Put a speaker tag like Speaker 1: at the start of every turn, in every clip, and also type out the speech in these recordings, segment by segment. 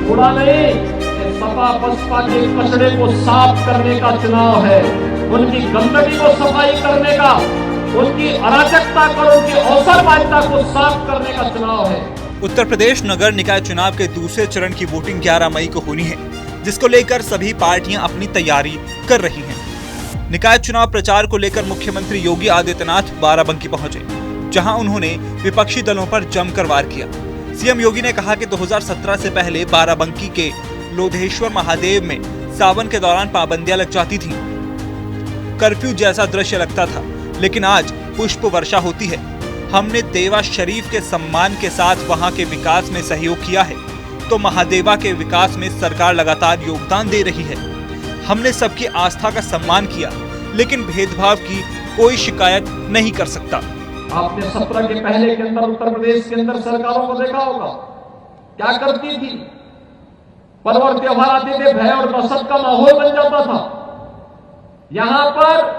Speaker 1: कूड़ा नहीं, ये सपा बसपा के कचड़े को साफ करने का चुनाव है, उनकी गंदगी को सफाई करने का, उनकी अराजकता और उनकी अवसरवादिता को साफ करने का चुनाव है।
Speaker 2: उत्तर प्रदेश नगर निकाय चुनाव के दूसरे चरण की वोटिंग 11 मई को होनी है, जिसको लेकर सभी पार्टियां अपनी तैयारी कर रही हैं। निकाय चुनाव प्रचार को लेकर मुख्यमंत्री योगी आदित्यनाथ बाराबंकी पहुंचे, जहां उन्होंने विपक्षी दलों पर जमकर वार किया। सीएम योगी ने कहा कि 2017 से पहले बाराबंकी के लोधेश्वर महादेव में सावन के दौरान पाबंदियां लग जाती थीं। कर्फ्यू जैसा दृश्य लगता था, लेकिन आज पुष्प वर्षा होती है। हमने देवा शरीफ के सम्मान के साथ वहां के विकास में सहयोग किया है, तो महादेवा के विकास में सरकार लगातार योगदान दे रही है। हमने सबकी आस्था का सम्मान किया, लेकिन भेदभाव की कोई शिकायत नहीं कर सकता।
Speaker 1: आपने 17 के पहले के अंदर उत्तर प्रदेश के अंदर सरकारों को देखा होगा, क्या करती थी। पर्व और त्योहार आते थे, भय और दहशत का माहौल बन जाता था। यहां पर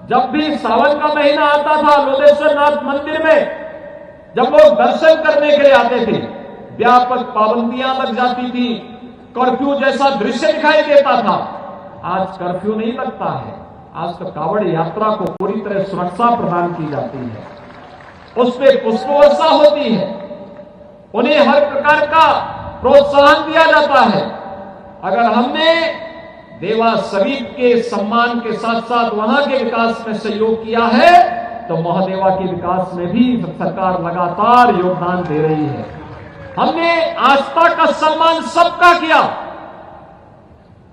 Speaker 1: जब भी सावन का महीना आता था, लोधेश्वर नाथ मंदिर में जब लोग दर्शन करने के लिए आते थे, व्यापक पाबंदियां लग जाती थी, कर्फ्यू जैसा दृश्य दिखाई देता था। आज कर्फ्यू नहीं लगता है, आज तो कांवड़ यात्रा को पूरी तरह सुरक्षा प्रदान की जाती है, उस पर पुष्प वर्षा होती है, उन्हें हर प्रकार का प्रोत्साहन दिया जाता है। अगर हमने देवा शरीफ के सम्मान के साथ साथ वहां के विकास में सहयोग किया है, तो महादेवा के विकास में भी सरकार लगातार योगदान दे रही है। हमने आस्था का सम्मान सबका किया,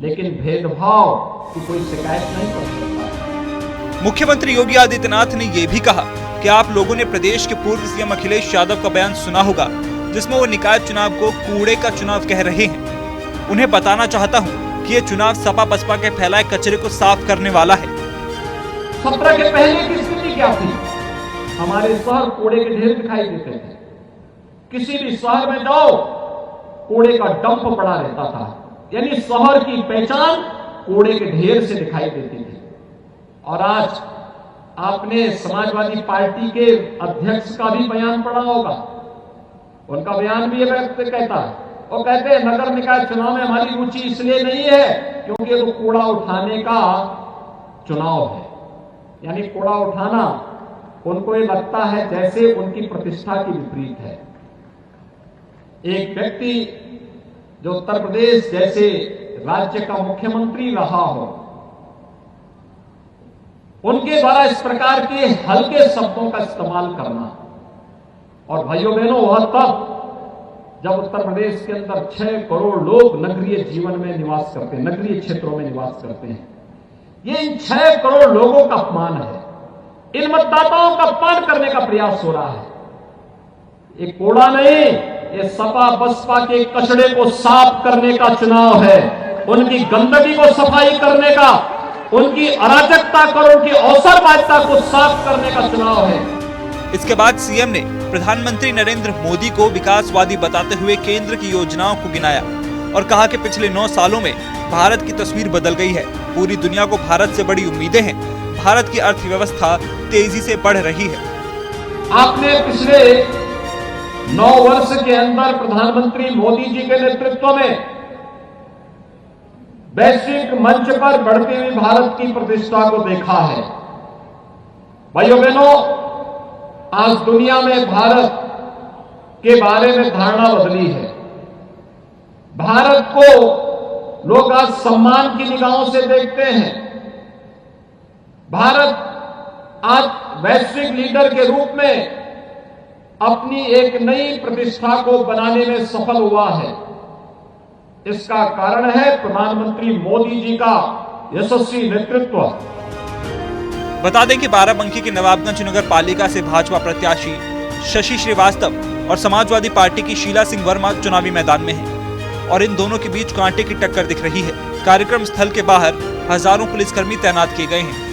Speaker 1: लेकिन भेदभाव की कोई शिकायत नहीं कर सकता।
Speaker 2: मुख्यमंत्री योगी आदित्यनाथ ने यह भी कहा कि आप लोगों ने प्रदेश के पूर्व सीएम अखिलेश यादव का बयान सुना होगा, जिसमें वो निकाय चुनाव को कूड़े का चुनाव कह रहे हैं। उन्हें बताना चाहता हूं कि ये चुनाव सपा बसपा के फैलाए कचरे को साफ करने वाला है।
Speaker 1: 17 के पहले की स्थिति क्या थी? हमारे शहर कूड़े के ढेर दिखाई देते थे। किसी भी शहर में जाओ, कूड़े का डंप पड़ा रहता था, यानी शहर की पहचान कूड़े के ढेर से दिखाई देती थी। और आज आपने समाजवादी पार्टी के अध्यक्ष का भी बयान पढ़ा होगा। उनका बयान भी ये कहता है, वो कहते हैं नगर निकाय चुनाव में हमारी रुचि इसलिए नहीं है क्योंकि ये तो कूड़ा उठाने का चुनाव है। यानी कूड़ा उठाना उनको ये लगता है जैसे उनकी प्रतिष्ठा की विपरीत है। एक व्यक्ति जो उत्तर प्रदेश जैसे राज्य का मुख्यमंत्री रहा हो, उनके द्वारा इस प्रकार के हल्के शब्दों का इस्तेमाल करना, और भाइयों बहनों वह तब जब उत्तर प्रदेश के अंदर 6 करोड़ लोग नगरीय जीवन में निवास करते हैं, नगरीय क्षेत्रों में निवास करते हैं। ये इन 6 करोड़ लोगों का अपमान है, इन मतदाताओं का अपमान करने का प्रयास हो रहा है। ये कूड़ा नहीं, ये सपा बसपा के कचड़े को साफ करने का चुनाव है, उनकी गंदगी को सफाई करने का, उनकी अराजकता और उनकी अवसरवादिता को साफ करने का चुनाव है।
Speaker 2: इसके बाद सीएम ने प्रधानमंत्री नरेंद्र मोदी को विकासवादी बताते हुए केंद्र की योजनाओं को गिनाया और कहा कि पिछले 9 सालों में भारत की तस्वीर बदल गई है। पूरी दुनिया को भारत से बड़ी उम्मीदें हैं। भारत की अर्थव्यवस्था तेजी से बढ़ रही है।
Speaker 1: आपने पिछले 9 वर्ष के अंदर प्रधानमंत्री मोदी जी के नेतृत्व में वैश्विक मंच पर बढ़ती हुई भारत की प्रतिष्ठा को देखा है। भाइयों बहनों, आज दुनिया में भारत के बारे में धारणा बदली है। भारत को लोग आज सम्मान की निगाहों से देखते हैं। भारत आज वैश्विक लीडर के रूप में अपनी एक नई प्रतिष्ठा को बनाने में सफल हुआ है। इसका कारण है प्रधानमंत्री मोदी जी का यशस्वी नेतृत्व।
Speaker 2: बता दें कि बाराबंकी के नवाबगंज नगर पालिका से भाजपा प्रत्याशी शशि श्रीवास्तव और समाजवादी पार्टी की शीला सिंह वर्मा चुनावी मैदान में हैं और इन दोनों के बीच कांटे की टक्कर दिख रही है। कार्यक्रम स्थल के बाहर हजारों पुलिसकर्मी तैनात किए गए हैं।